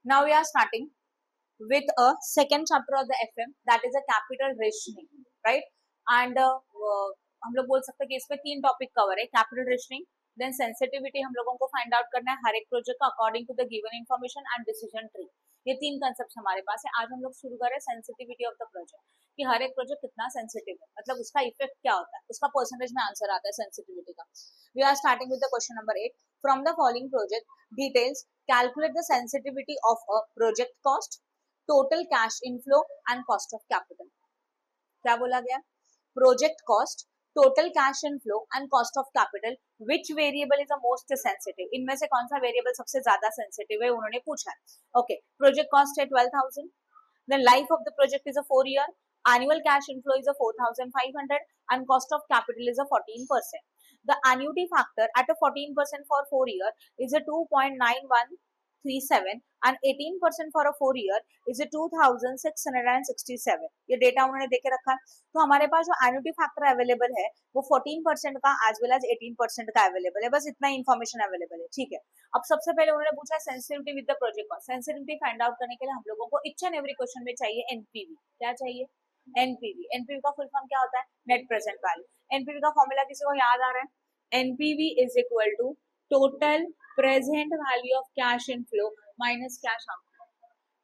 Now we are starting with a second chapter of the FM, that is a capital rationing, right? And हम लोग बोल सकते हैं कि इसमें 3 टॉपिक कवर है, कैपिटल रेशनिंग, देन सेंसिटिविटी हम लोगों को फाइंड आउट करना है हर एक प्रोजेक्ट का according to the given information and decision tree. ये 3 कंसेप्ट हमारे पास है। आज हम लोग शुरू करें सेंसिटिविटी ऑफ द प्रोजेक्ट, कि हर एक प्रोजेक्ट कितना सेंसिटिव है, मतलब उसका इफेक्ट क्या होता है, उसका परसेंटेज में आंसर आता है सेंसिटिविटी का। We are starting with the question number 8 from the following project details calculate the sensitivity of a project cost, total cash inflow and cost of capital. क्या बोला गया? Project cost, total cash inflow and cost of capital, which variable is the most sensitive, इनमें से कौन सा variable सबसे ज्यादा sensitive है, उन्होंने पूछा है। ओके, प्रोजेक्ट कॉस्ट है 12,000, the life of the project is a 4 year, annual cash inflow is a 4,500 and cost of capital is a 14%. The annuity factor at a 14% for 4 year is a 2.9137 and 18% for a 4 year is a 2,667. ये data उन्होंने देके रखा है। तो हमारे पास जो annuity factor available है वो 14% का एज वेल एज 18% का अवेलेबल है। बस इतना इन्फॉर्मेशन अवेलेबल है, ठीक है। अब सबसे पहले उन्होंने पूछा sensitivity with the project cost. Sensitivity find out करने के लिए हम लोगों को इच एंड एवरी क्वेश्चन में चाहिए एनपीवी। क्या चाहिए? एनपीवी। एनपीवी का फुल फॉर्म क्या होता है? Net present value. एनपीवी का फॉर्मूला किसी को याद आ रहा है? NPV is equal to total present value of cash inflow minus cash outflow.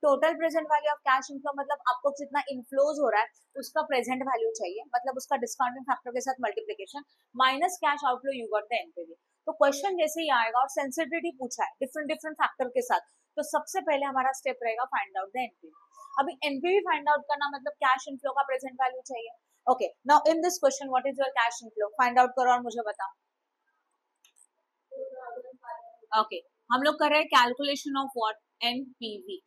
Total present value of cash inflow मतलब आपको जितना इनफ्लोज हो रहा है उसका प्रेजेंट वैल्यू चाहिए, मतलब उसका डिस्काउंटिंग फैक्टर के साथ multiplication minus cash outflow, you got the NPV. तो क्वेश्चन जैसे ही आएगा और सेंसिटिविटी पूछा है डिफरेंट डिफरेंट फैक्टर के साथ, तो सबसे पहले हमारा स्टेप रहेगा फाइंड आउट द एनपीवी। अभी एनपीवी फाइंड आउट करना मतलब कैश इनफ्लो का प्रेजेंट वैल्यू चाहिए। Okay, now in this question what is your cash inflow, find out करो और मुझे बताओ। ओके, हम लोग कर रहे हैं calculation of what? NPV,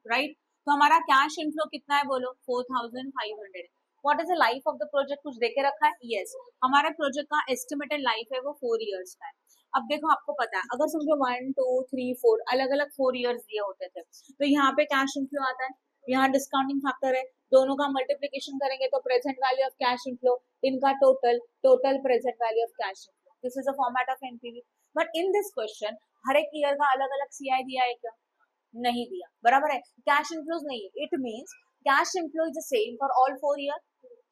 right. तो हमारा कैश इनफ्लो कितना है बोलो? 4,500। What is the life of the project, कुछ देके रखा है? यस, हमारे प्रोजेक्ट का एस्टिमेटेड लाइफ है वो 4 इयर्स का है। अब देखो, आपको पता है अगर समझो 1 2 3 4 अलग अलग 4 इयर्स दिए होते थे, तो यहाँ पे कैश इनफ्लो आता है, यहाँ डिस्काउंटिंग फैक्टर है, दोनों का मल्टीप्लीकेशन करेंगे तो present value of cash inflow, इनका total, total present value of cash inflow. This is a format of NPV. But in this question हर एक ईयर का अलग अलग सीआई दिया है क्या? नहीं दिया, बराबर है। कैश इनफ्लोज नहीं है, it means cash inflow is the same for all 4 year,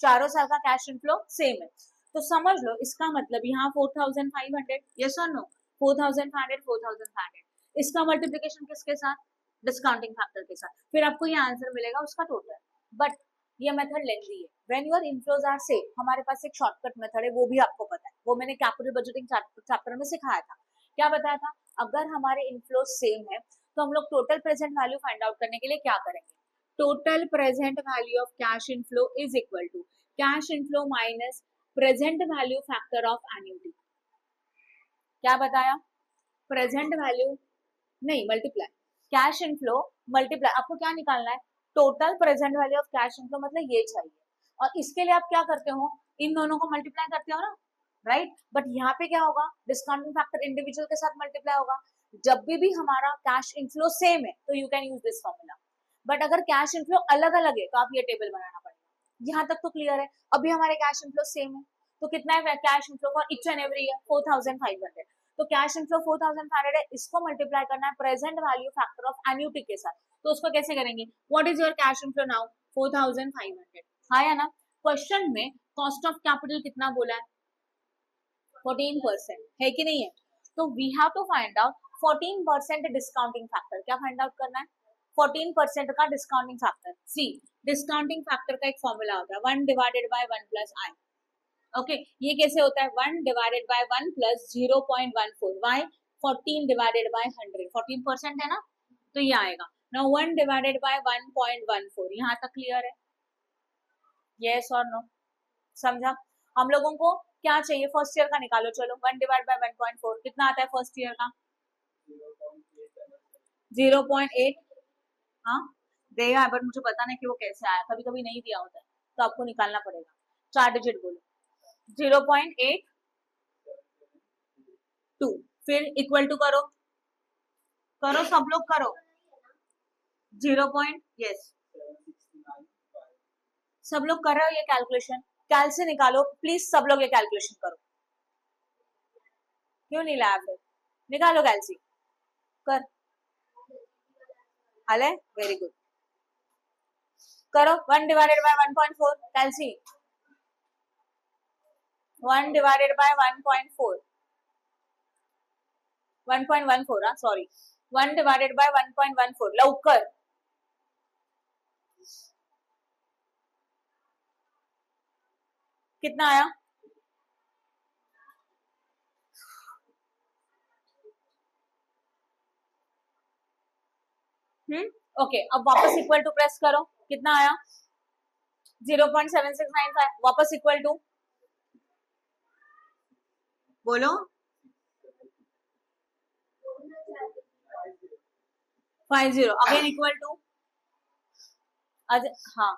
चारों साल का कैश इनफ्लो सेम है। तो समझ लो इसका मतलब यहाँ 4,500, यस और नो? 4,500 4,500, इसका मल्टीप्लिकेशन किसके साथ? डिस्काउंटिंग फैक्टर के साथ, फिर आपको ये आंसर मिलेगा उसका टोटल। बट ये मेथड लेंदी है। When your inflows are same, हमारे पास एक शॉर्टकट मेथड है, वो भी आपको पता है, वो मैंने कैपिटल बजटिंग चैप्टर में सिखाया था। क्या बताया था? अगर हमारे इनफ्लोज सेम है तो हम लोग total present value find out करने के लिए क्या करेंगे? Total present value of cash inflow is equal to cash inflow minus present value factor of annuity. क्या बताया? प्रेजेंट वैल्यू नहीं, मल्टीप्लाई कैश इनफ्लो मल्टीप्लाई, आपको क्या निकालना है? Total present value of cash inflow, मतलब ये चाहिए। और इसके लिए आप क्या करते हो? इन दोनों को मल्टीप्लाई करते हो ना, राइट। बट यहाँ पे क्या होगा? डिस्काउंटिंग फैक्टर इंडिविजुअल के साथ मल्टीप्लाई होगा। जब भी हमारा कैश इनफ्लो सेम है तो you can use this formula, but अगर कैश इनफ्लो अलग अलग है तो आप ये टेबल बनाना पड़ेगा। यहाँ तक तो क्लियर है। अभी हमारे कैश इनफ्लो सेम है, तो कितना है cash inflow for each and every year? 4,500। तो कैश इनफ्लो 4,500 है, इसको मल्टीप्लाई करना है present value factor of annuity के साथ, तो उसको कैसे करेंगे? What is your cash inflow now? 4,500, हाँ या ना? क्वेश्चन में कॉस्ट ऑफ कैपिटल कितना बोला है? 14% है कि नहीं है? तो we have to find out 14% discounting factor. क्या फाइंड आउट करना है? 14% का discounting factor. See, discounting factor का एक फॉर्मूला होता है 1 divided by 1 plus i. Okay, ये कैसे होता है? 1 divided by 1 plus 0.14, why? 14 divided by 100, 14% है ना, तो ये आएगा। नाउ 1 डिवाइडेड बाय 1.14, यहाँ तक क्लियर है? यस और नो? समझा? हम लोगों को क्या चाहिए? फर्स्ट ईयर का निकालो, चलो। 1 डिवाइड बाय 1.4 कितना आता है फर्स्ट ईयर का? 0.8। हाँ देगा, बट मुझे पता नहीं कि वो कैसे आया, कभी कभी नहीं दिया होता है, तो आपको निकालना पड़ेगा। 4 डिजिट बोलो। 0.82, फिर इक्वल टू करो, करो सब लोग करो। 0. यस, सब लोग कर रहे हो ये कैलकुलेशन? कैल से निकालो प्लीज, सब लोग ये कैलकुलेशन करो। क्यों नहीं लाया? फिर निकालो कैल से, कर। हाल है, वेरी गुड। करो 1 divided by 1.4 calci, 1 divided by 1.4 1.14 sorry 1 divided by 1.14 लवकर कितना आया? ओके, अब वापस इक्वल टू प्रेस करो, कितना आया? 0.7695 वापस इक्वल टू बोलो 50 अगेन इक्वल टू हाँ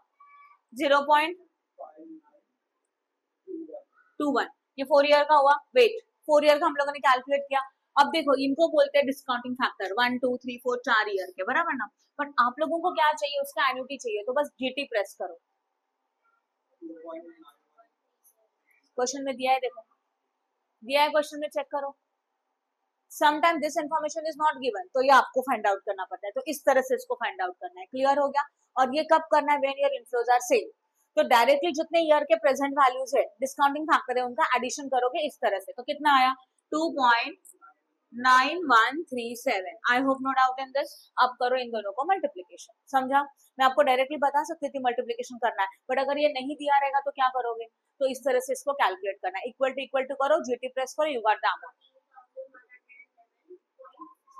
0.21 ये 4 ईयर का हुआ। वेट 4 ईयर का हम लोगों ने कैलकुलेट किया। अब देखो इनको बोलते हैं डिस्काउंटिंग फैक्टर 1 2 3 4 4 ईयर के बराबर ना, बट आप लोगों को क्या चाहिए? उसका एन्युटी चाहिए, तो बस जीटी प्रेस करो। क्वेश्चन में दिया है, देखो दिया है क्वेश्चन में, चेक करो। Sometime this information is not given, तो ये आपको फाइंड आउट करना पड़ता है, तो इस तरह से इसको फाइंड आउट करना है। क्लियर हो गया? और ये कब करना है? When your inflows are same, तो डायरेक्टली जितने ईयर के प्रेजेंट वैल्यूज है डिस्काउंटिंग फैक्टर है उनका एडिशन करोगे इस तरह से, तो कितना आया? 2.9137। I hope no doubt in this. अब करो इन दोनों को मल्टीप्लीकेशन। समझा? मैं आपको डायरेक्टली बता सकती थी मल्टीप्लीकेशन करना है, बट अगर ये नहीं दिया रहेगा तो क्या करोगे? तो इस तरह से इसको कैलकुलेट करना है। इक्वल टू करो, जीटी प्रेस करो, you got the amount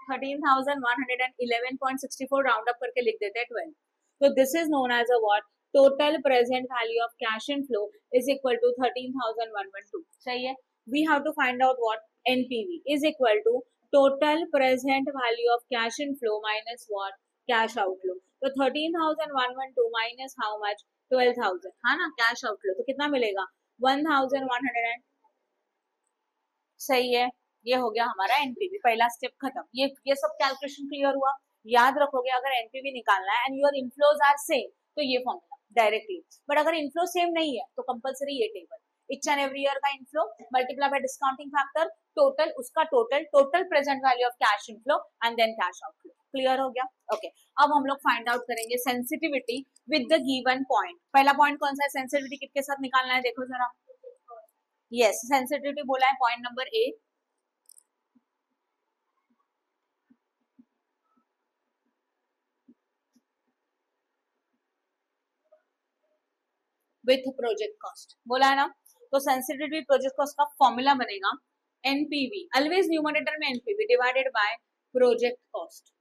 13,111.64 round up करके लिख देते हैं 12। तो this is known as a what? Total present value of cash in flow is equal to 13,112। सही है? We have to find out what? NPV is equal to total present value of cash in flow minus what? Cash outflow. तो 13,112 minus how much? 12,000, हाँ ना, cash outflow. तो कितना मिलेगा? 1,100। सही है, ये हो गया हमारा एनपीवी, पहला स्टेप खत्म। ये सब कैलकुलेशन क्लियर हुआ? याद रखोगे अगर एनपीवी निकालना है and your inflows are same तो ये फॉर्मूला डायरेक्टली, बट अगर इनफ्लो सेम नहीं है तो कंपलसरी ये table, each and every year का inflow multiply by discounting factor, total उसका total present value of cash inflow and then cash outflow. Clear हो गया? ओके अब हम लोग फाइंड आउट करेंगे sensitivity with the given point. पहला पॉइंट कौन सा है? सेंसिटिविटी किसके साथ निकालना है? देखो जरा। यस, सेंसिटिविटी बोला है point number A, with project cost बोला है ना। तो सेंसिटिविटी प्रोजेक्ट कॉस्ट का फॉर्मूला बनेगा एनपीवी, ऑलवेज न्यूमरेटर में NPV divided bye project cost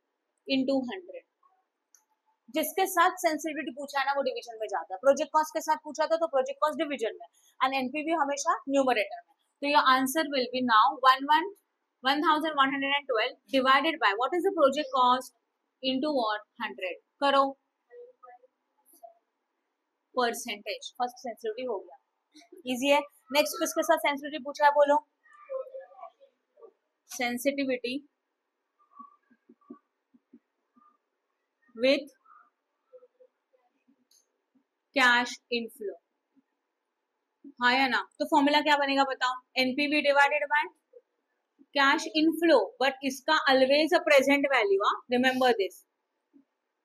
into 100। जिसके साथ सेंसिटिविटी पूछा है ना वो डिवीजन में जाता है, प्रोजेक्ट कॉस्ट के साथ पूछा था तो प्रोजेक्ट कॉस्ट डिवीजन में एंड एनपीवी हमेशा न्यूमरेटर में। तो your answer will be now 1112 divided by what is the project cost into what? 100। करो परसेंटेज, फर्स्ट सेंसिटिविटी हो गया, इजी है। नेक्स्ट किसके साथ सेंसिटिविटी पूछा है? बोलो। सेंसिटिविटी विथ कैश इनफ्लो, हाँ या ना? तो फॉर्मूला क्या बनेगा बताओ? NPV divided by cash inflow, but इसका always a present value, remember this,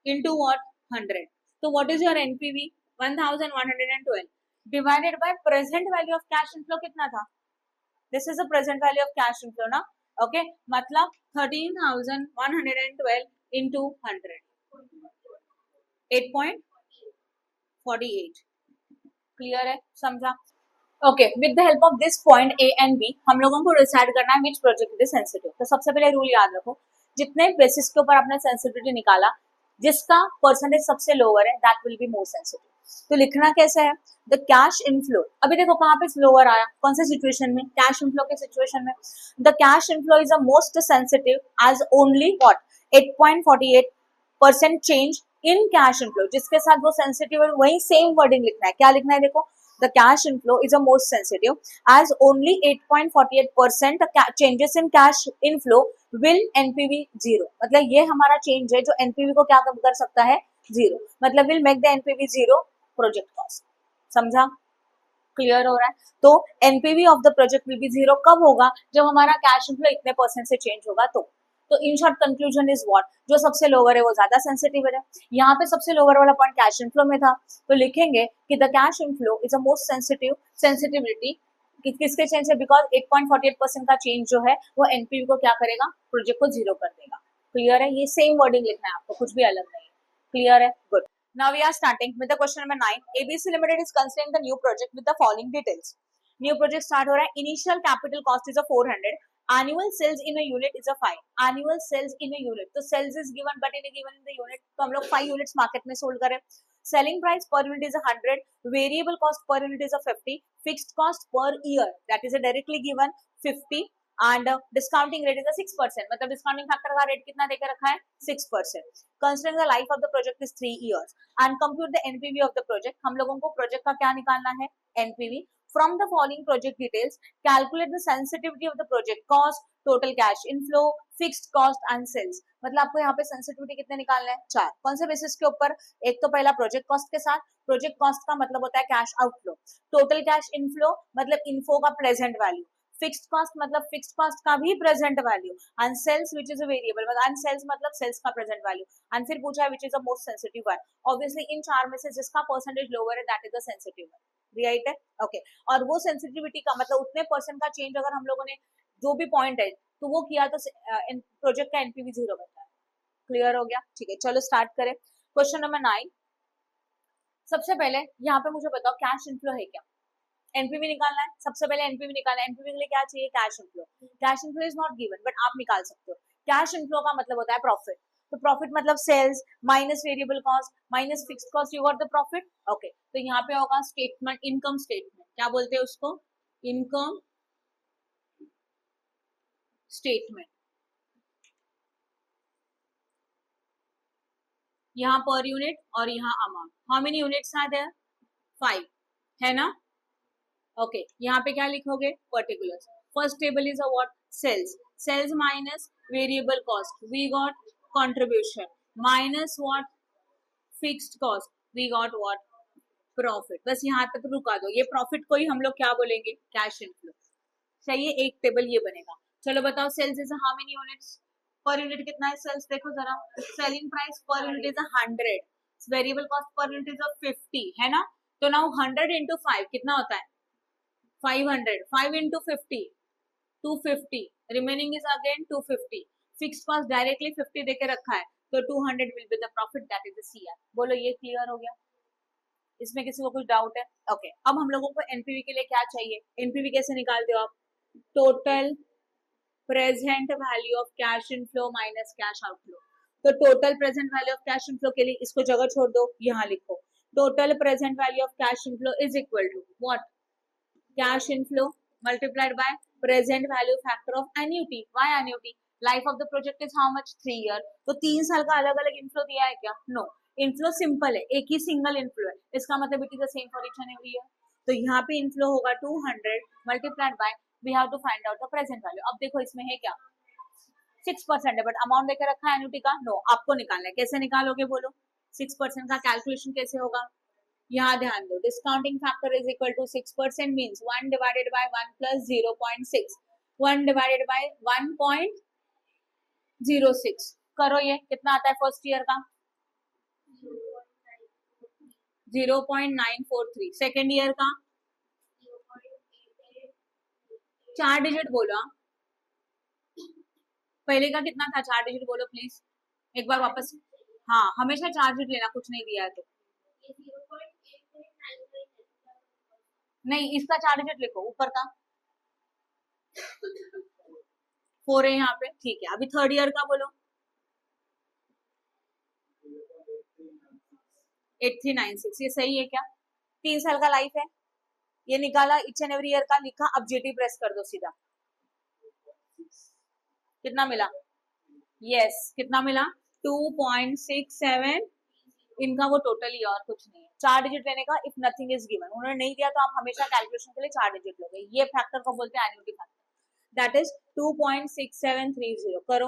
into what? 100। तो what is your NPV? 1112 divided by present value of cash inflow कितना था? This is the present value of cash inflow ना, okay मतलब 13,112 into 100 8.48। Clear है? समझा? Okay with the help of this point A and B हम लोगों को decide करना है विच प्रोजेक्ट इज सेंसिटिव। तो सबसे पहले रूल याद रखो, जितने बेसिस के ऊपर आपने सेंसिटिविटी निकाला जिसका परसेंटेज सबसे लोअर है that will be more sensitive. तो लिखना कैसे है? द कैश इनफ्लो, अभी देखो कहाँ पे लोअर आया, कौन से सिचुएशन में? कैश इनफ्लो के सिचुएशन में। The cash inflow is a most sensitive as only what? 8.48% change in cash inflow, जिसके साथ वो सेंसिटिव है वही सेम वर्डिंग लिखना है। क्या लिखना है? देखो the cash inflow is a most sensitive as only 8.48% changes in cash inflow will NPV 0। मतलब ये हमारा चेंज है जो NPV को क्या कर सकता है? 0, मतलब will make the NPV 0 project cost। समझा? क्लियर हो रहा है? तो NPV of the project will be 0 कब होगा? जब हमारा कैश इनफ्लो इतने परसेंट से चेंज होगा तो तो in short conclusion is what, जो सबसे लोअर है वो ज्यादा सेंसिटिव है। यहाँ पे सबसे लोअर वाला पॉइंट कैश इनफ्लो में था, तो लिखेंगे कि the cash inflow is a most sensitive sensitivity किसके चेंज है, बिकॉज 8.48% का चेंज जो है वो एनपीवी को क्या करेगा, प्रोजेक्ट को जीरो कर देगा। क्लियर है, ये सेम वर्डिंग लिखना है आपको, कुछ भी अलग नहीं है। क्लियर है, good. Now we are starting with the question number 9. ABC Limited is considering the new project with the following details. New project start हो रहा है, initial capital cost is a 400, annual sales in a unit is a 5, annual sales in a unit, तो sales is given but in a given in the unit, तो हम लोग 5 units market में sold करें। Selling price per unit is a 100, variable cost per unit is a 50, fixed cost per year that is a directly given 50, and discounting rate is a 6%, मतलब discounting factor का rate कितना देके रखा है, 6%. Considering the life of the project is 3 years and compute the NPV of the project, हम लोगों को project का क्या निकालना है, NPV. From the following project details, calculate the sensitivity of the project cost, total cash inflow, fixed cost and sales. मतलब आपको यहाँ पे sensitivity कितने निकालना है, 4. कौन से बेसिस के ऊपर, एक तो पहला project cost के साथ, project cost का मतलब होता है cash outflow, total cash inflow मतलब info का present value, फिक्स्ड कॉस्ट मतलब फिक्स्ड कॉस्ट का भी present value, and sales which is a variable and sales मतलब सेल्स का प्रेजेंट वैल्यू, एंड फिर पूछा है which is the most sensitive one. Obviously इन चार में से जिसका परसेंटेज लोअर है that is the sensitive one, right है, ओके। और वो सेंसिटिविटी का मतलब उतने परसेंट का चेंज अगर हम लोगों ने जो भी पॉइंट है तो वो किया तो प्रोजेक्ट का एनपीवी जीरो बनता है। क्लियर हो गया, ठीक है, चलो स्टार्ट करें। क्वेश्चन नंबर 9, सबसे पहले यहाँ पे मुझे बताओ कैश इनफ्लो है क्या, एनपीवी निकालना है। सबसे पहले एनपीवी निकालना है, एनपीवी के लिए क्या चाहिए, cash inflow. Cash inflow is not given but आप निकाल सकते हो। कैश इनफ्लो का मतलब होता है प्रॉफिट, तो प्रॉफिट मतलब sales minus variable cost minus fixed cost, you got the profit, okay. तो यहाँ पे होगा स्टेटमेंट, इनकम स्टेटमेंट, क्या बोलते हैं उसको, इनकम स्टेटमेंट। यहाँ पर यूनिट और यहाँ amount, how many units are there, 5 है ना, ओके। यहाँ पे क्या लिखोगे, particulars. First table is a what, sales, sales minus variable cost we got contribution minus what, fixed cost we got what, profit. बस यहाँ तक रुका दो, ये प्रॉफिट को ही हम लोग क्या बोलेंगे, कैश इनफ्लो। सही है, एक टेबल ये बनेगा। चलो बताओ sales is how many units, per unit कितना है सेल्स, देखो जरा, selling price per unit is 100, variable cost per unit is 50 है ना, तो नाउ 100 into 5 कितना होता है, 500, 5 into 50 250, remaining is again 250, fixed cost directly 50 देके रखा है, तो 200 will be the profit, that is the CR. बोलो ये क्लियर हो गया, इसमें किसी को कुछ डाउट है, ओके। अब हम लोगों को एनपीवी के लिए क्या चाहिए, एनपीवी कैसे निकालते हो आप, total present value of cash inflow minus cash outflow. तो total present value of cash inflow के लिए इसको जगह छोड़ दो, यहाँ लिखो total present value of cash inflow is equal to what, cash inflow multiplied by present value factor of annuity. Why annuity? Life of the project is how much, 3 year. तो 3 साल का अलग अलग इनफ्लो दिया है क्या, नो, इनफ्लो सिंपल है, एक ही सिंगल इनफ्लो है, इसका मतलब it is the same for each and every year. तो यहाँ पे इनफ्लो होगा 200 multiplied by, we have to find out the present value. अब देखो इसमें है क्या, 6% है बट अमाउंट देकर रखा है एन्युटी का, नो, आपको निकालना है, कैसे निकालोगे बोलो, 6% का कैलकुलेशन कैसे होगा, यहाँ ध्यान दो, discounting factor is equal to 6% means 1 divided by 1 plus 0.6, 1 divided by 1.06, करो ये कितना आता है फर्स्ट ईयर का, 0.943, सेकेंड ईयर का 4 डिजिट बोलो, पहले का कितना था, 4 डिजिट बोलो प्लीज, एक बार वापस, हाँ हमेशा 4 डिजिट लेना, कुछ नहीं दिया है तो नहीं, इसका 4 डिजिट लिखो, ऊपर का 4 है यहाँ पे, ठीक है। अभी थर्ड ईयर का बोलो, 8396, ये सही है क्या, 3 साल का लाइफ है, ये निकाला ईच एंड एवरी ईयर का लिखा, अब जीटी प्रेस कर दो सीधा, कितना मिला, यस कितना मिला, 2.67, इनका वो टोटल ही और कुछ नहीं है, 4 डिजिट लेने का, इफ नथिंग इज गिवन, उन्होंने नहीं दिया तो आप हमेशा कैलकुलेशन के लिए 4 डिजिट लोगे, ये फैक्टर को बोलते हैं एन्युटी फैक्टर, दैट इज 2.6730, करो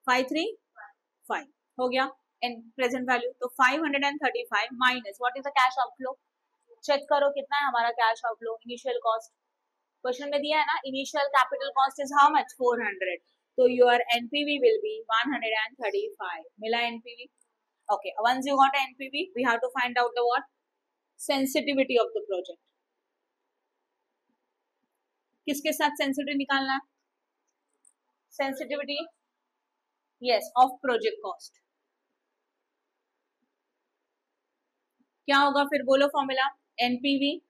535 हो गया इन प्रेजेंट वैल्यू, तो 535 minus what is the cash outflow, check करो कितना है हमारा cash outflow, initial cost question में दिया है ना, initial capital cost is how much 400, तो योर एनपीवी विल बी 135. मिला NPV? Okay, once you got NPV we have to find out the what sensitivity of the project. किसके साथ sensitivity निकालना है? Sensitivity yes of project cost. क्या होगा फिर बोलो formula? NPV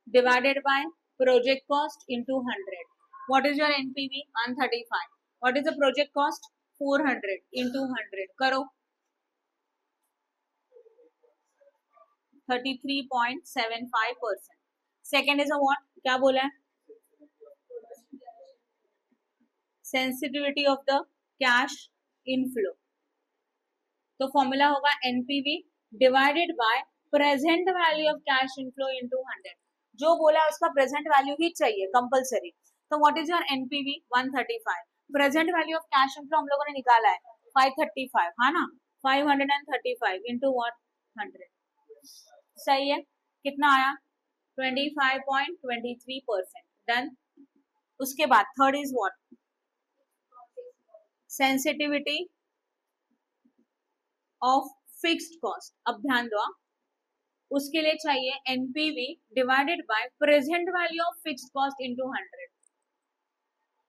divided by project cost into 100. What is your NPV? 135. What is the project cost? 400 into 100. करो 33.75%. Second is a what? क्या बोला है? Sensitivity of the cash inflow. तो formula होगा NPV divided by present value of cash inflow into 100. जो बोला है उसका प्रेजेंट वैल्यू ही चाहिए कंपलसरी. तो what is your NPV? 135. Present value of cash inflow हम लोगों ने निकाला है 535, हाँ ना? 535 इंटू व्हाट 100. सही है. कितना आया? 25.23%. डन. उसके बाद third is what? Sensitivity of fixed cost. अब ध्यान दो, उसके लिए चाहिए NPV divided by present value of fixed cost into 100.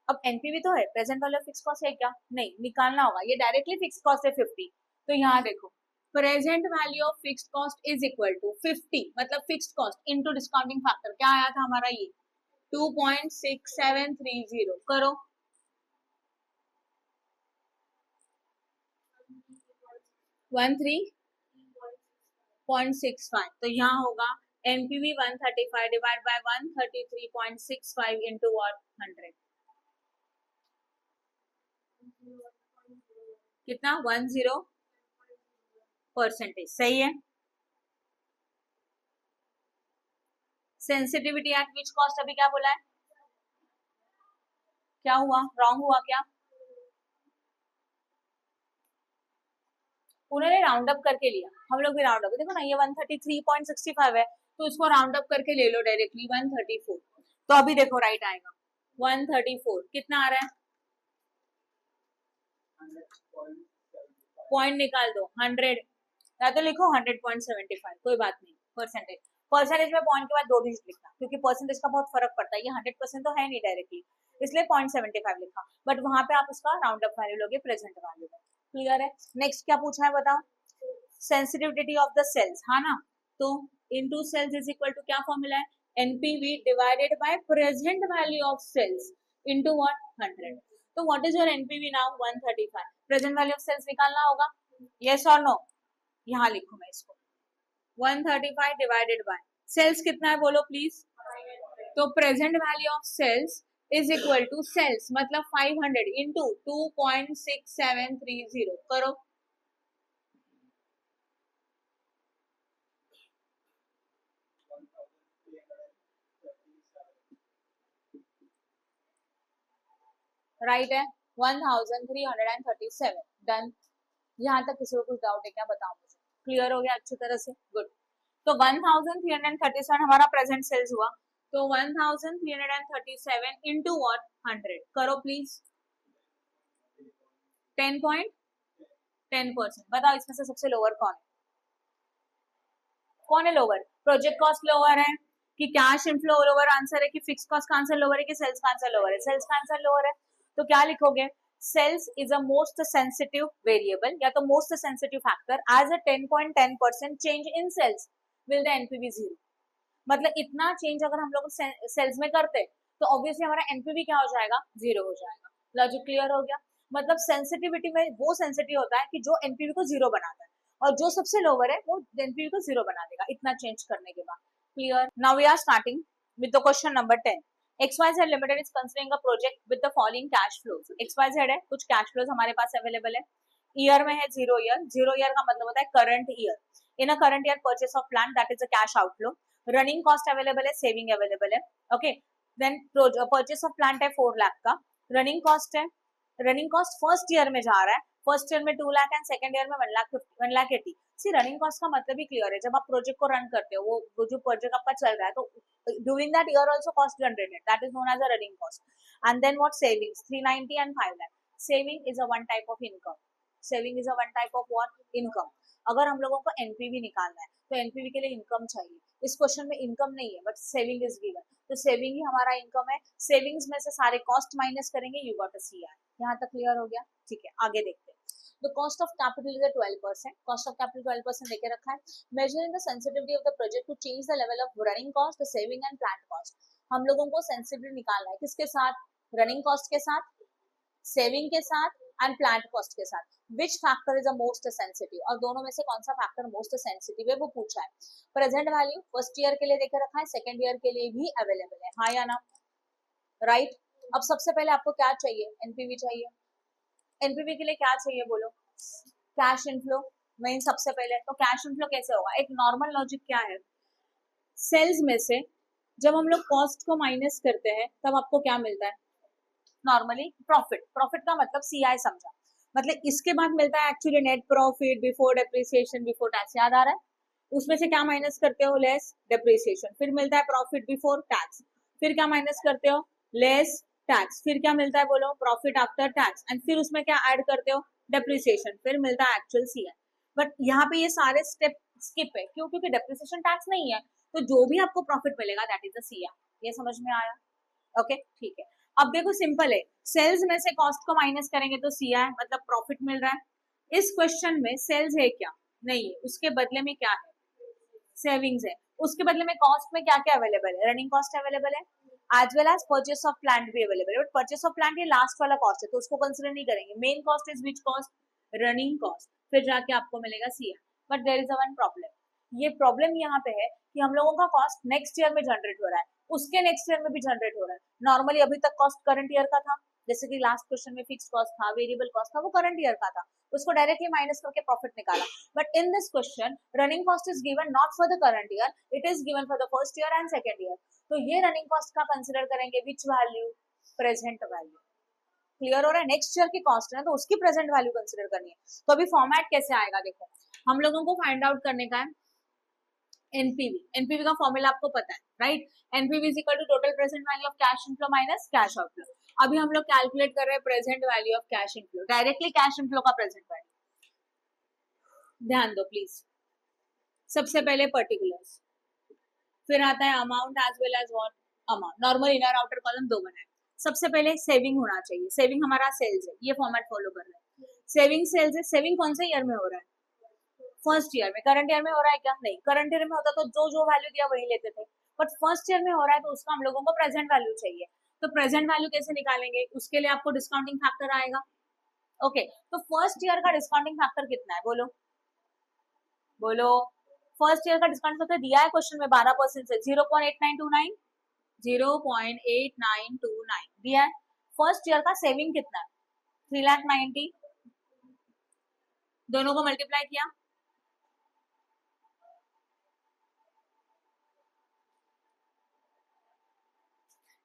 अब एनपीवी तो है, present value of fixed cost है क्या? नहीं, निकालना होगा. ये डायरेक्टली फिक्स्ड कॉस्ट है 50. तो यहाँ देखो present value of fixed cost is equal to 50 मतलब fixed cost into discounting factor. क्या आया था हमारा? ये 2.6730. करो 13.65. तो यहाँ होगा एनपीवी 135 डिवाइड बाय 133.65 इंटू 100. कितना? 10%. सही है. सेंसिटिविटी एट विच कॉस्ट अभी क्या बोला है? क्या हुआ? रॉन्ग हुआ क्या? उन्होंने राउंड अप करके लिया, हम लोग भी राउंड अप. देखो ना ये 133.65 है तो इसको राउंड अप करके ले लो डायरेक्टली 134. तो अभी देखो राइट आएगा 134. कितना आ रहा है? पॉइंट निकाल दो 100 या तो लिखो 100.75. कोई बात नहीं. परसेंटेज में पॉइंट के बाद 2 डिजिट लिखना क्योंकि परसेंटेज का बहुत फर्क पड़ता है. ये 100% तो है नहीं डायरेक्टली, इसलिए 0.75 लिखा. बट वहां पे आप उसका राउंड अप वैल्यू लोगे प्रेजेंट वैल्यू में. क्लियर है. नेक्स्ट क्या पूछा है बताओ? सेंसिटिविटी ऑफ द सेल्स, हाँ ना? तो into sales is equal to क्या फॉर्मूला है? NPV divided by present value of sales into what 100. तो what is your NPV now? 135. Present value of sales निकालना होगा. यस और नो? यहाँ लिखूं मैं इसको 135 डिवाइडेड बाय सेल्स कितना है बोलो प्लीज. तो present value of sales is equal to sales मतलब 500 इंटू 2.6730. करो राइट है 1337. डन. यहाँ तक किसी को कुछ डाउट है क्या? बताओ मुझे. क्लियर हो गया अच्छी तरह से? गुड. तो 1337 हमारा प्रेजेंट सेल्स हुआ. तो 1337 इंटू व्हाट 100. करो प्लीज. 10.10%. बताओ इसमें से सबसे लोअर कौन है? कौन है लोअर? प्रोजेक्ट कॉस्ट लोअर है कि कैश इनफ्लो लोअर आंसर है कि फिक्स कॉस्ट का आंसर लोअर है कि सेल्स का आंसर लोअर है? सेल्स का आंसर लोअर है. तो क्या लिखोगे? Sales is a most sensitive variable या तो most sensitive factor. As a 10.10% change in sales will the NPV 0. मतलब इतना चेंज अगर हम लोग सेल्स में करते तो ऑब्वियसली हमारा एनपीवी क्या हो जाएगा? 0 हो जाएगा. लॉजिक क्लियर हो गया? मतलब सेंसिटिविटी में वो सेंसिटिव होता है कि जो एनपीवी को 0 बनाता है और जो सबसे लोअर है वो एनपीवी को 0 बना देगा इतना चेंज करने के बाद. Clear? Now we are starting with the question number 10. XYZ Limited is considering a project with the following cash flows. XYZ है, कुछ कैश फ्लोज हमारे पास अवेलेबल है. ईयर में है 0 ईयर. 0 ईयर का मतलब होता है current year. In a current year purchase of plant that is a cash outflow. Running cost available है, सेविंग अवेलेबल है. Okay. Then purchase of plant है 4 लाख का. रनिंग कॉस्ट है रनिंग कॉस्ट फर्स्ट ईयर में जा रहा है, फर्स्ट ईयर में 2 लाख एंड सेकंड ईयर में 1,80,000। सी रनिंग कॉस्ट का मतलब ही क्लियर है, जब आप प्रोजेक्ट को रन करते हो, वो जो प्रोजेक्ट आपका चल रहा है, तो during that year also cost generated, that is known as a running cost. And then what savings 390 and 5 lakh. Saving is a one type of income, saving is a one type of what income. अगर हम लोगों को NPV निकालना है तो NPV के लिए income चाहिए, इस क्वेश्चन में इनकम नहीं है बट सेविंग इज गिवन, तो सेविंग ही हमारा इनकम है। सेविंग्स में से सारे कॉस्ट माइनस करेंगे, यू गॉट अ सीआर। यहाँ तक क्लियर हो गया? ठीक है, आगे देखते हैं। The cost of capital is at 12%. Cost of capital 12% लेके रखा है। Measuring the sensitivity of the project to change the level of running cost, the saving and planned cost. हम लोगों को sensitivity निकालना है किसके साथ? Running cost के साथ, saving के साथ and planned cost के साथ। Which factor is the most sensitive? और दोनों में से कौन सा factor most sensitive है वो पूछा है। Present value first year के लिए देखे रखा है, second year के लिए भी available है, हाँ या ना? Right? अब सबसे पहले आपको क्या चाहिए? NPV चाहिए। एनपीवी के लिए क्या चाहिए बोलो? कैश इनफ्लो मेन सबसे पहले। तो कैश इनफ्लो कैसे होगा? एक नॉर्मल लॉजिक क्या है, सेल्स में से जब हम लोग कॉस्ट को माइनस करते हैं तब आपको क्या मिलता है? Normally profit. प्रॉफिट का मतलब सीआई समझा, मतलब इसके बाद मिलता है actually net profit before depreciation before tax, याद आ रहा है? उसमें से क्या माइनस करते हो? Less depreciation. फिर मिलता है प्रॉफिट बिफोर टैक्स, फिर क्या माइनस करते हो? Less tax. फिर क्या मिलता है बोलो? Profit after tax. एंड फिर उसमें क्या ऐड करते हो? डेप्रिसिएशन। फिर मिलता है एक्चुअल सीआई। बट यहाँ पे ये सारे स्टेप स्किप है, क्यों? क्योंकि डेप्रिसिएशन टैक्स नहीं है, तो जो भी आपको प्रॉफिट मिलेगा दैट इज द सीआई। ये समझ में आया? ओके ठीक है। अब देखो सिंपल है, सेल्स में से कॉस्ट को माइनस करेंगे तो सीआई मतलब प्रॉफिट मिल रहा है। इस क्वेश्चन में सेल्स है क्या? नहीं है, उसके बदले में क्या है? सेविंग्स है। उसके बदले में कॉस्ट में क्या क्या अवेलेबल है? रनिंग कॉस्ट अवेलेबल है, as well as purchase of plant भी अवेलेबल है। बट परचेस ऑफ प्लांट ये लास्ट वाला कॉस्ट है, तो उसको कंसिडर नहीं करेंगे। Main cost is which cost? Running cost. फिर जाके आपको मिलेगा CI. But there is a one problem, ये प्रॉब्लम यहाँ पे है कि हम लोगों का कॉस्ट नेक्स्ट ईयर में जनरेट हो रहा है, उसके नेक्स्ट ईयर में भी जनरेट हो रहा है। नॉर्मली अभी तक कॉस्ट करंट ईयर का था, जैसे कि लास्ट क्वेश्चन में फिक्स कॉस्ट था, वेरिएबल कॉस्ट था, वो करंट ईयर का था, उसको डायरेक्टली माइनस करके प्रॉफिट निकाला। But in this question running cost is given not for the current year, it is given for the first year and second year. तो ये रनिंग कॉस्ट का कंसिडर करेंगे which value? Present value. Clear हो रहा है? Next year की cost है ना, तो उसकी प्रेजेंट वैल्यू कंसिडर करनी है। तो अभी फॉर्मेट कैसे आएगा देखो, हम लोगों को फाइंड आउट करने का है एनपीवी। एनपीवी का फॉर्मूला आपको पता है, right? NPV is equal to total present value of cash inflow minus cash outflow. अभी हम लोग कैलकुलेट कर रहे हैं present value of cash inflow, directly cash inflow का प्रेजेंट वैल्यू। ध्यान दो प्लीज, सबसे पहले पर्टिकुलर्स, फिर आता है amount as well as what amount. Normal inner outer column दो बनाए। सबसे पहले सेविंग होना चाहिए, सेविंग हमारा सेल्स है, ये फॉर्मेट फॉलो कर रहे हैं। सेविंग सेल्स है, सेविंग कौन से ईयर में हो रहा है? फर्स्ट ईयर में। करंट ईयर में हो रहा है क्या? नहीं, करंट ईयर में होता तो जो जो वैल्यू दिया वही लेते थे, बट फर्स्ट ईयर में हो रहा है तो उसका हम लोगों को प्रेजेंट वैल्यू चाहिए। तो प्रेजेंट वैल्यू कैसे निकालेंगे? उसके लिए आपको डिस्काउंटिंग फैक्टर आएगा। ओके, तो फर्स्ट ईयर का डिस्काउंटिंग फैक्टर कितना है बोलो? बोलो, फर्स्ट ईयर का डिस्काउंट फैक्टर दिया है क्वेश्चन में 12% से 0.8929, 0.8929 दिया है। फर्स्ट ईयर का सेविंग कितना है? 3,90,000, दोनों को मल्टीप्लाई किया,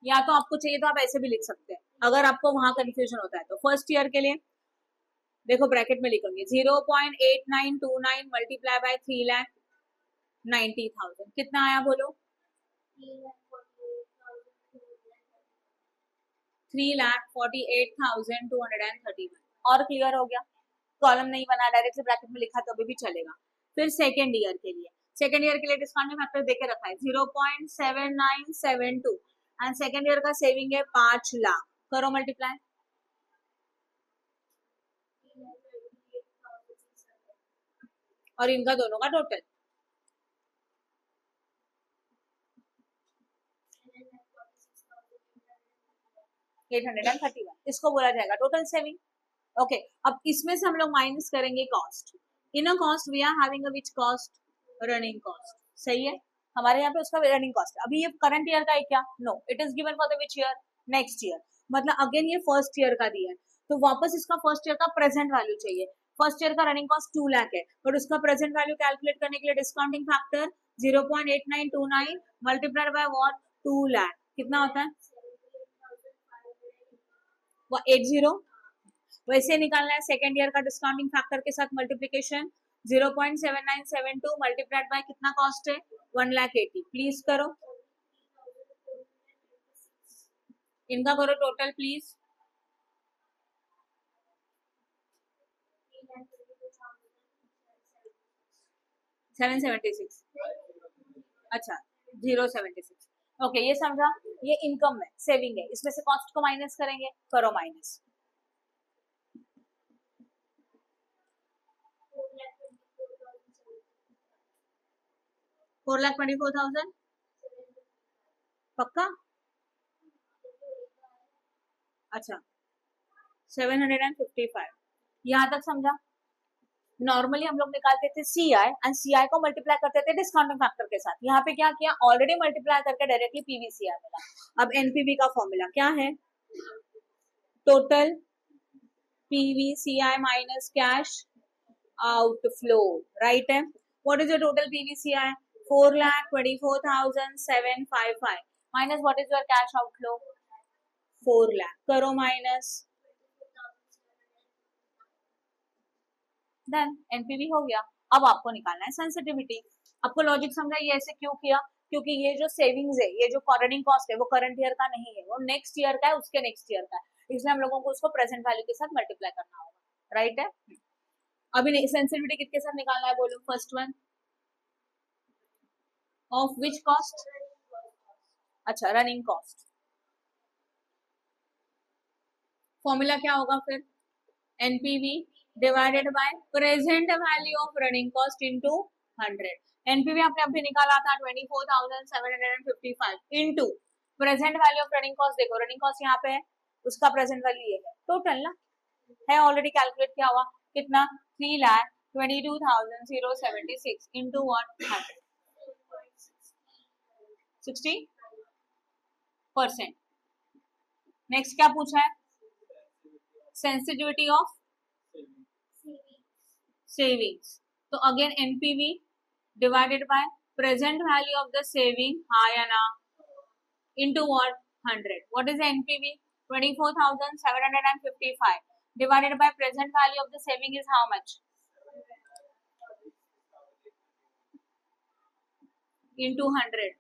या तो आपको चाहिए तो आप ऐसे भी लिख सकते हैं, अगर आपको वहां कंफ्यूजन होता है तो। फर्स्ट ईयर के लिए देखो ब्रैकेट में लिखोगे 0.8929 मल्टीप्लाई बाय 3,90,000, कितना आया बोलो? 3,48,231। और क्लियर हो गया? कॉलम नहीं बना, डायरेक्टली ब्रैकेट में लिखा तो अभी भी चलेगा। फिर सेकेंड ईयर के लिए, सेकेंड ईयर के लिए डिस्काउंटिंग फैक्टर देके रखा है 0.7972 एंड सेकेंड ईयर का सेविंग है 5 लाख। करो मल्टीप्लाई, और इनका दोनों का टोटल 831, इसको बोला जाएगा टोटल सेविंग। ओके, अब इसमें से हम लोग माइनस करेंगे cost. In a cost we are having a which cost? Running cost. सही है, हमारे यहाँ पे उसका रनिंग कॉस्ट है। अभी ये करंट ईयर का है क्या? No, it is given for the which year? Next year. मतलब अगेन ये फर्स्ट ईयर का दिया है, तो वापस इसका फर्स्ट ईयर का प्रेजेंट वैल्यू चाहिए। फर्स्ट ईयर का रनिंग कॉस्ट 2 लाख है, बट उसका प्रेजेंट वैल्यू कैलकुलेट करने के लिए discounting factor 0.8929 multiplied by what? 2 lakh. कितना होता है? 80 वैसे निकालना है सेकेंड ईयर का डिस्काउंटिंग फैक्टर के साथ मल्टीप्लीकेशन 0.7972 मल्टीप्लाइड बाय कितना कॉस्ट है 1,80,000 प्लीज करो इनका करो टोटल प्लीज 776 अच्छा 076 ओके ये समझा ये इनकम है सेविंग है इसमें से कॉस्ट को माइनस करेंगे करो माइनस 4,24,000 पक्का अच्छा 755 यहाँ तक समझा नॉर्मली हम लोग निकालते थे सीआई एंड सीआई को मल्टीप्लाई करते थे डिस्काउंटिंग फैक्टर के साथ यहाँ पे क्या किया ऑलरेडी मल्टीप्लाई करके डायरेक्टली पीवीसीआई मिला अब एनपीवी का फॉर्मूला क्या है total PVCI minus cash outflow right है what is your total PVCI 4,24,755 minus what is your cash outflow 4 lakh करो माइनस देन एनपीवी हो गया अब आपको निकालना है सेंसिटिविटी आपको लॉजिक समझा ये ऐसे क्यों किया क्योंकि ये जो सेविंग्स है ये जो रनिंग कॉस्ट है वो करंट ईयर का नहीं है वो नेक्स्ट ईयर का है उसके नेक्स्ट ईयर का है इसलिए हम लोगों को उसको प्रेजेंट वैल्यू के साथ मल्टीप्लाई करना होगा राइट है अभी सेंसिटिविटी किसके साथ निकालना है बोलो first one of which cost अच्छा रनिंग कॉस्ट फॉर्मूला क्या होगा फिर NPV divided by present value of running cost into 100 NPV आपने अभी निकाला था 24,755 into present value of running cost देखो रनिंग कॉस्ट यहाँ पे है उसका प्रेजेंट वैल्यू ये है टोटल ना है ऑलरेडी कैलकुलेट किया हुआ कितना 3,22,076 इनटू 100 60%। नेक्स्ट क्या पूछा है सेंसिटिविटी ऑफ सेविंग्स तो again NPV divided by present value of the saving हाँ या ना into what 100 what is NPV 24,755 divided by present value of the saving is how much into 100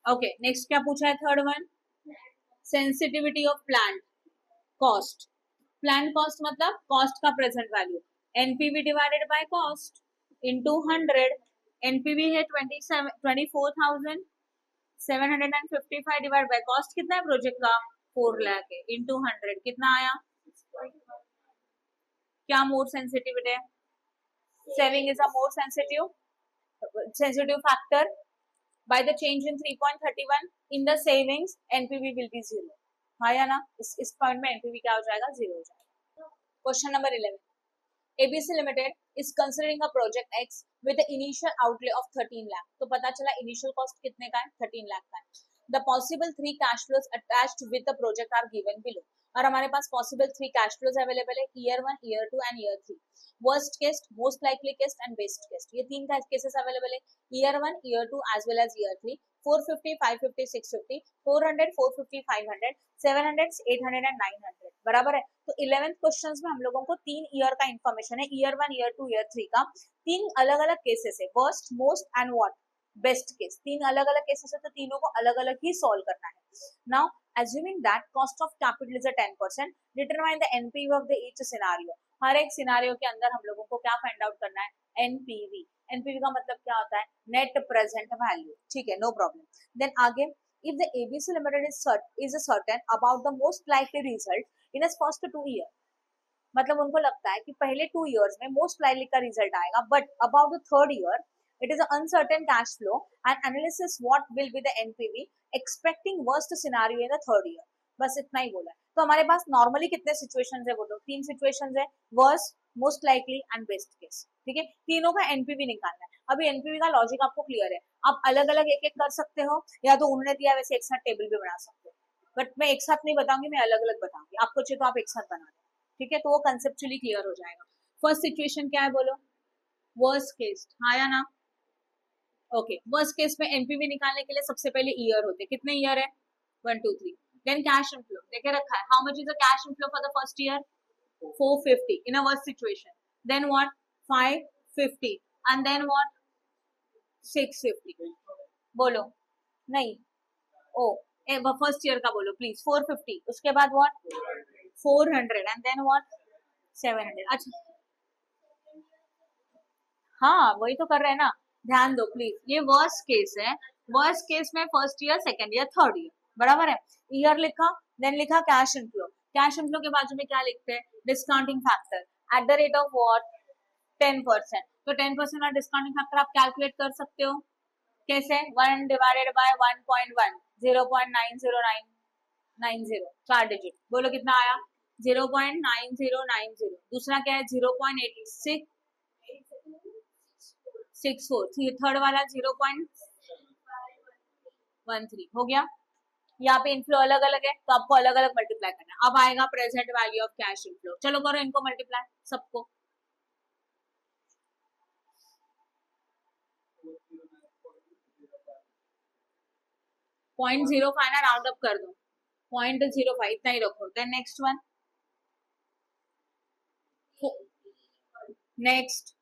okay next क्या पूछा है third one sensitivity of plant cost plant cost मतलब cost का present value NPV divided by cost into 100 NPV है 24,755 divided by cost कितना है project का 4 लाख है into 100 कितना आया क्या मोर सेंसिटिव है saving is a more sensitive factor by the change in 3.31 in the savings NPV will be 0 हाँ या ना इस पॉइंट में NPV क्या हो जाएगा 0 हो जाएगा question number 11 ABC Limited is considering a project X with the initial outlay of 13 lakh तो पता चला इनिशियल कॉस्ट कितने का है 13 लाख का है the possible 3 cash flows attached with the project are given below और हमारे पास possible 3 cash flows अवेलेबल है year 1 year 2 and year 3 worst case most likely case and best case ये तीन केसेस अवेलेबल है year 1 year 2 as well as year 3 450 550 650 400 450 500 700 800 and 900 बराबर है तो 11th questions में हम लोगों को 3 ईयर का इंफॉर्मेशन है ईयर 1 ईयर 2 ईयर 3 का तीन अलग अलग केसेस है worst most and what best case तीन अलग अलग केसेस है तो तीनों को अलग अलग ही सॉल्व करना है now assuming that cost of capital is a 10% determine the NPV of the each scenario हर एक सिनारियो के अंदर हम लोगों को क्या फाइंड आउट करना है NPV NPV का मतलब क्या होता है नेट प्रेजेंट वैल्यू ठीक है नो प्रॉब्लम देन आगे if the ABC Limited is certain about the most likely result in its first 2 year मतलब उनको लगता है कि पहले 2 years में मोस्ट लाइकली का रिजल्ट आएगा but about the third year it is an uncertain cash flow and analysis what will be the NPV expecting worst scenario in the third year बस इतना ही बोला है तो हमारे पास नॉर्मली कितने सिचुएशंस है बोलो 3 सिचुएशंस है worst most likely and best case ठीक है तीनों का एनपीवी निकालना है अभी एनपीवी का लॉजिक आपको क्लियर है आप अलग अलग एक एक कर सकते हो या तो उन्होंने दिया वैसे एक साथ टेबल भी बना सकते हो बट मैं एक साथ नहीं बताऊंगी मैं अलग अलग बताऊंगी आपको चाहिए तो आप एक साथ बना दो ठीक है तो वो कंसेप्चुअली क्लियर हो जाएगा फर्स्ट सिचुएशन क्या है बोलो वर्स्ट केस हाँ या ना ओके वर्स्ट केस में एनपीवी निकालने के लिए सबसे पहले ईयर होते कितने ईयर है 1 2 3 देन कैश इनफ्लो देखे रखा है, how much is the cash inflow for the first year 450 in a worst situation, then what 550 and then what 650 बोलो नहीं ओ फर्स्ट ईयर का बोलो प्लीज 450 उसके बाद व्हाट 400 एंड देन व्हाट 700 अच्छा हाँ वही तो कर रहे हैं ना ध्यान दो प्लीज ये वर्स्ट केस है वर्स्ट केस में first year second year third year बराबर है ईयर लिखा देन लिखा कैश इनफ्लो के बाजू में क्या लिखते हैं discounting factor at the rate of what 10%। तो 10% का डिस्काउंटिंग फैक्टर आप कैलकुलेट कर सकते हो कैसे 1 डिवाइडेड बाय 1.1 0.90990 चार डिजिट बोलो कितना आया 0.9090 दूसरा क्या है 0.8664 थर्ड वाला 0.13 हो गया यहाँ पे इनफ्लो अलग अलग है तो आपको अलग अलग मल्टीप्लाई करना है अब आएगा present value of cash inflow चलो करो इनको मल्टीप्लाई सबको 0.05 ना राउंड अप कर दो 0.05 इतना ही रखो देन नेक्स्ट वन नेक्स्ट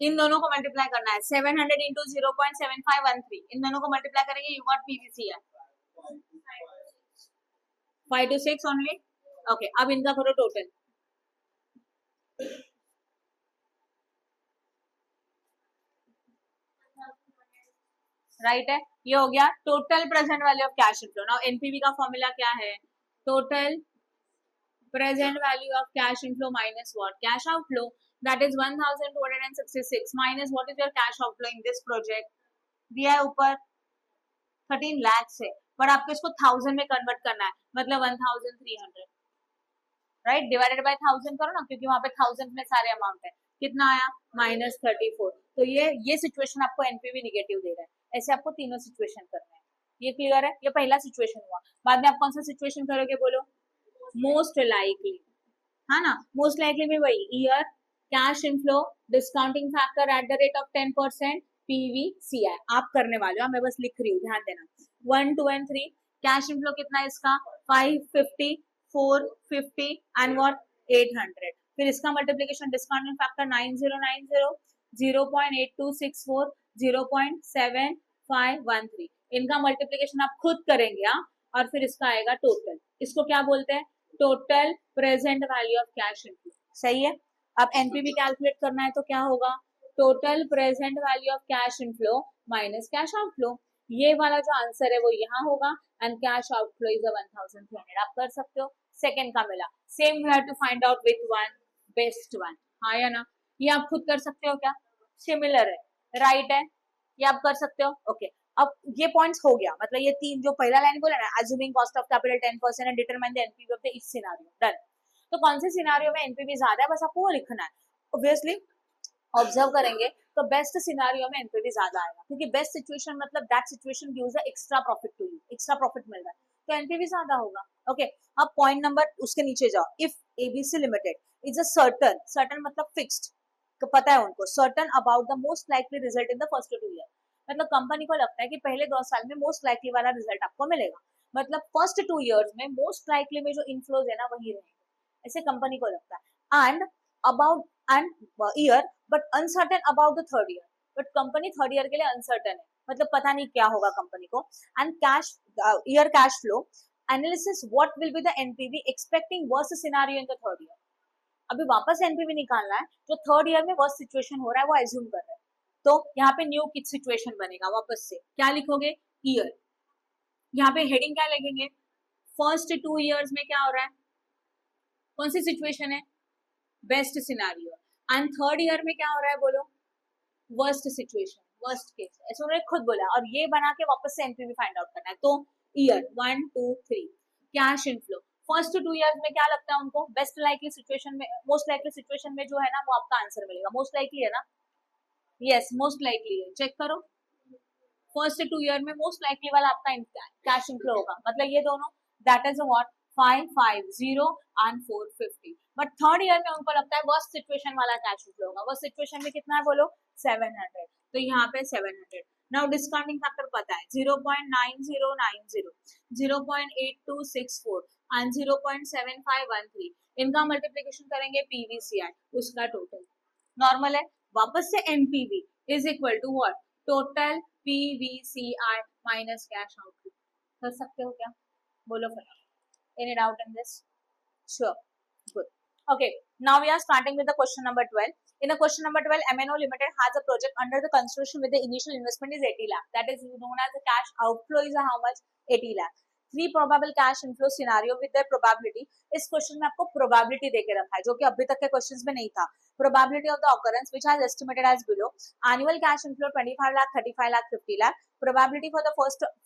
इन दोनों को मल्टीप्लाई करना है 700 इंटू 0.7513 इन दोनों को मल्टीप्लाई करेंगे यू गॉट पीवीसी है 5 to 6 ओनली ओके अब इनका करो टोटल राइट है ये हो गया total present value of cash inflow now NPV का फॉर्मूला क्या है total present value of cash inflow minus what cash outflow that is 1266 minus what is your cash outflow in this project दिया है ऊपर 13 लाख है पर आपको इसको 1000 में कन्वर्ट करना है मतलब 1300 राइट डिवाइडेड बाय 1000 करो ना क्योंकि वहां पे 1000 में सारे अमाउंट है कितना आया -34 तो ये सिचुएशन आपको एनपीवी निगेटिव दे रहा है ऐसे आपको तीनों सिचुएशन करना है ये क्लियर है ये पहला सिचुएशन हुआ बाद में आप कौन सा सिचुएशन करोगे बोलो मोस्ट लाइकली है ना मोस्ट लाइकली में वही year cash inflow discounting factor at the rate of 10% PVCI आप करने वाले हो मैं बस लिख रही हूँ ध्यान देना 1 2 एंड 3 कैश इनफ्लो कितना है इसका 550 450 एंड व्हाट 800 फिर इसका मल्टीप्लिकेशन डिस्काउंटिंग फैक्टर 9090 0.8264 0.7513 इनका मल्टीप्लिकेशन आप खुद करेंगे हाँ और फिर इसका आएगा टोटल इसको क्या बोलते हैं total present value of cash inflow सही है अब एनपीवी कैलकुलेट करना है तो क्या होगा total present value of cash inflow minus cash outflow ये वाला जो आंसर है वो यहाँ होगा एंड कैश आउटफ्लो इज 1300 आप कर सकते हो सेकंड का मिला same we have to find out with one best one हाँ या ना ये आप खुद कर सकते हो क्या सिमिलर है राइट है ये आप कर सकते हो ओके अब ये पॉइंट्स हो गया मतलब ये तीन जो पहला लाइन बोला ना assuming cost of capital 10% and determine the NPV of the each scenario done तो कौन से सिनेरियो में एनपीवी ज्यादा है बस आपको वो लिखना है ऑब्वियसली ऑब्जर्व करेंगे तो बेस्ट सिनेरियो में एनपीवी ज्यादा आएगा क्योंकि बेस्ट सिचुएशन मतलब that situation gives a extra profit to you extra profit मिल रहा है तो एनपीवी ज्यादा होगा ओके अब पॉइंट नंबर उसके नीचे जाओ if ABC limited is a certain मतलब फिक्स्ड पता है उनको certain about the most likely result in the first 2 year मतलब कंपनी को लगता है कि पहले 2 साल में मोस्ट लाइकली वाला रिजल्ट आपको मिलेगा मतलब फर्स्ट 2 इयर्स में मोस्ट लाइकली में जो इनफ्लोज है ना वही रहेंगे ऐसे कंपनी को लगता है and about and year but uncertain about the third year but company third year के लिए अनसर्टेन है मतलब पता नहीं क्या होगा कंपनी को and cash year cash flow analysis what will be the NPV expecting worst scenario in the third year अभी वापस एनपीवी निकालना है जो थर्ड ईयर में वर्स्ट सिचुएशन हो रहा है वो एज्यूम कर रहे हैं तो यहाँ पे न्यू किच सिचुएशन बनेगा वापस से क्या लिखोगे ईयर यहाँ पे हेडिंग क्या लिखेंगे फर्स्ट 2 इयर्स में क्या हो रहा है कौन सी सिचुएशन है best scenario and third year में क्या हो रहा है बोलो वर्स्ट सिचुएशन वर्स्ट केस ऐसे उन्होंने खुद बोला और ये बना के वापस से एनपीवी फाइंड आउट करना है तो year 1 2 3 cash inflow first 2 years में क्या लगता है उनको बेस्ट लाइकली सिचुएशन में मोस्ट लाइकली सिचुएशन में जो है ना वो आपका आंसर मिलेगा मोस्ट लाइकली है ना यस मोस्ट लाइकली है चेक करो फर्स्ट 2 ईयर में मोस्ट लाइकली वाला आपका कैश इनफ्लो होगा मतलब ये दोनों that is what 550 and 450 but third year में उनको लगता है वर्स्ट सिचुएशन वाला कैश इनफ्लो होगा वर्स्ट सिचुएशन में कितना है बोलो 700 तो यहाँ पे 700 नाउ डिस्काउंटिंग फैक्टर पता है 0.9090, 0.8264 एंड 0.7513, इनका मल्टीप्लीकेशन करेंगे पीवीसीआई, उसका टोटल नॉर्मल है। वापस से NPV is equal to what, total PVCI minus cash output. कर सकते हो क्या, बोलो फिर, any doubt in this? Sure, good. Okay, now we are starting with the question number 12. In the question number 12, MNO Limited has a project under the construction with the initial investment is 80 lakh. That is known as the cash outflow is how much? 80 lakh. Three probable cash inflow scenario with their probability. इस question में आपको probability देके रखा है, जो कि अभी तक के क्वेश्चंस में नहीं था. Probability of the occurrence which has estimated as below. Annual cash inflow 25 lakh, 35 lakh, 50 lakh. Probability for the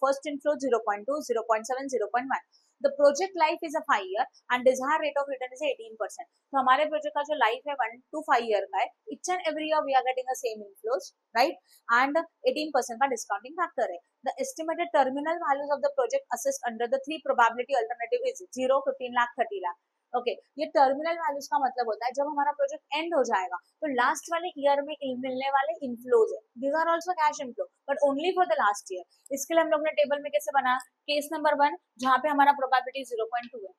first inflow 0.2, 0.7, 0.1. The project life is a 5 year and desired rate of return is 18%. तो हमारे project का जो life है 1 to 5 year का है, each and every year we are getting the same inflows, right? And 18% का discounting factor है. The estimated terminal values of the project assessed under the three probability alternative is 0, 15 lakh, 30 lakh. Okay ये terminal values का मतलब होता है जब हमारा project and हो जाएगा तो लास्ट वाले ईयर में मिलने वाले इनफ्लोज है. These are also cash inflow but only for the last year. इसके लिए हम लोग ने टेबल में कैसे बनाया, केस नंबर 1 जहां पे हमारा प्रोबेबिलिटी 0.2 है,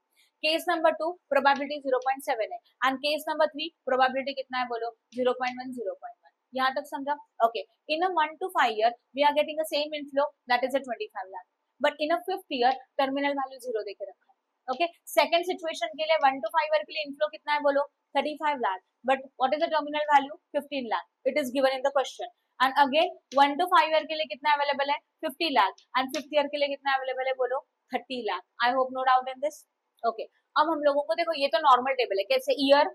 केस नंबर 2 प्रोबेबिलिटी 0.7 है एंड केस नंबर 3 प्रोबेबिलिटी कितना है बोलो 0.1, 0.1. यहाँ तक समझा? Okay in a 1 to 5 year we are getting the same inflow that is a 25 lakh, but in a 5th year terminal value 0 देके रखा है. ओके सेकंड सिचुएशन के लिए 1 to 5 ईयर के लिए इनफ्लो कितना है बोलो 35 lakh, but what is the terminal value 15 lakh. It is given in the question. And again 1 to 5 year के लिए कितना अवेलेबल है 50 लाख एंड 5th ईयर के लिए कितना अवेलेबल है बोलो 30 lakh. I hope no doubt in this. Okay अब हम लोगों को देखो ये तो नॉर्मल टेबल है, कैसे year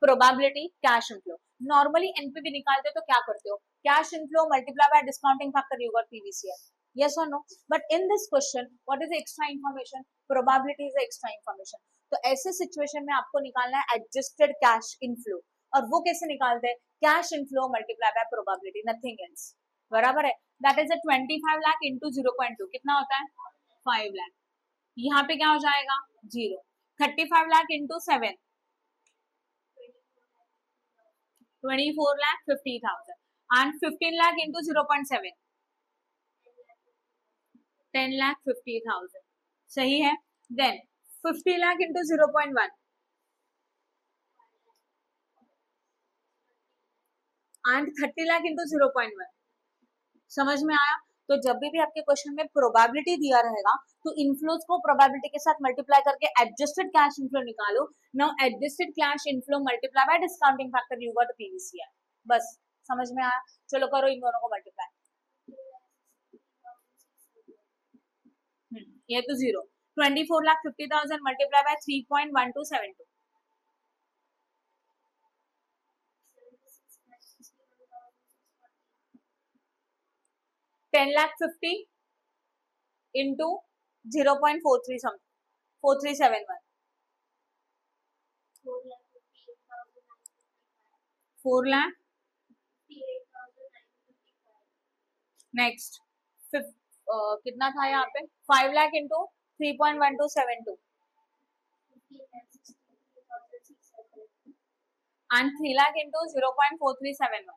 probability cash inflow. Normally NPV निकालते हो तो क्या करते हो, cash inflow multiply by discounting factor you got PVCI. yes or no? But in this question what is the extra information, probability is the extra information. तो ऐसे situation में आपको निकालना है एडजस्टेड कैश इनफ्लो, और वो कैसे निकालते हैं, cash inflow multiply bye probability, nothing else. बराबर है. दैट इज 25 लाख इंटू 0.2 कितना होता है 5 लाख. यहाँ पे क्या हो जाएगा 0. 35 lakh into 7 24 lakh 50,000 and 15 lakh into 0.7 10,50,000. सही है. Then 50 lakh into 0.1 and 30 lakh into 0.1. समझ में आया? तो जब भी आपके क्वेश्चन में प्रोबेबिलिटी दिया रहेगा तो इनफ्लोज को प्रोबेबिलिटी के साथ मल्टीप्लाई करके एडजस्टेड कैश इनफ्लो निकालो. Now adjusted cash inflow multiply by discounting factor you got PVCI. बस समझ में आया? चलो करो इन दोनों को मल्टीप्लाई. ये तो 0. 24,50,000 multiply by 3.1272 10,50,000 into 0.43 something 4371 4 lakh. Next कितना था यहाँ पे 5 lakh into 3.1272 and 3 lakh into 0.4371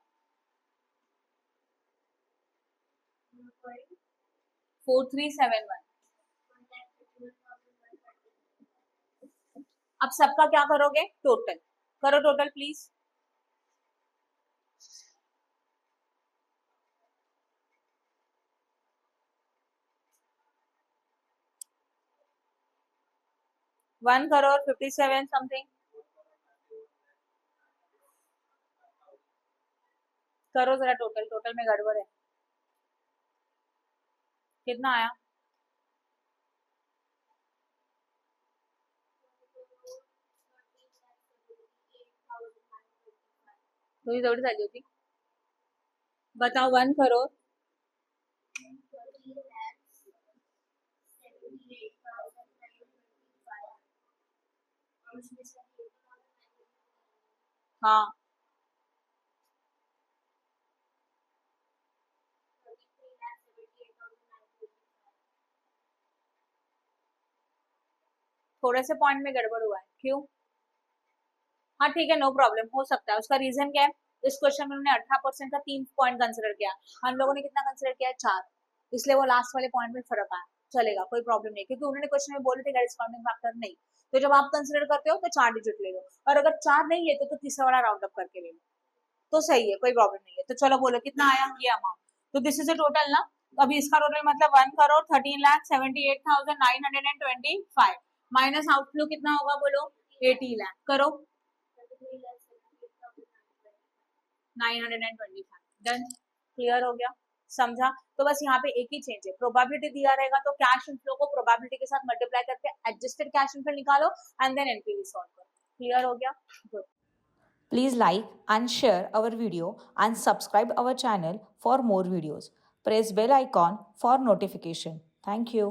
4371. अब सबका क्या करोगे, टोटल करो. Total please. One crore 57 something. करो जरा टोटल. टोटल में गड़बड़ है. कितना आया? थोड़ी थोड़ी सारी होती. बताओ 1 करोड़ हाँ थोड़े से पॉइंट में गड़बड़ हुआ है. क्यों? हाँ ठीक है नो प्रॉब्लम, हो सकता है. उसका रीजन क्या है, इस क्वेश्चन में उन्होंने 18% का 3 पॉइंट कंसिडर किया, हम लोगों ने कितना कंसिडर किया 4, इसलिए वो लास्ट वाले पॉइंट में फर्क आया, चलेगा कोई प्रॉब्लम नहीं, क्योंकि उन्होंने क्वेश्चन में बोले थे डिस्काउंटिंग फैक्टर नहीं, तो जब आप कंसिडर करते हो तो 4 डिजिट ले लो, और अगर 4 नहीं है तो तीसरा वाला राउंड अप करके ले लो, तो सही है, कोई प्रॉब्लम नहीं है। तो चलो बोलो कितना आया ये अमाउंट, तो दिस इज अ टोटल ना, अभी इसका टोटल मतलब 1,13,78,925 माइनस आउटफ्लो कितना होगा बोलो 80 लाख, करो 925, डन, क्लियर हो गया, समझा। तो बस यहाँ पे एक ही चेंज है, प्रोबेबिलिटी दिया रहेगा तो कैश इनफ्लो को प्रोबेबिलिटी के साथ मल्टीप्लाई करके एडजस्टेड कैश इनफ्लो निकालो एंड देन एनपीवी सॉल्व करो, क्लियर हो गया, good. Please like and share our video and subscribe our channel for more videos. Press bell icon for notification. Thank you.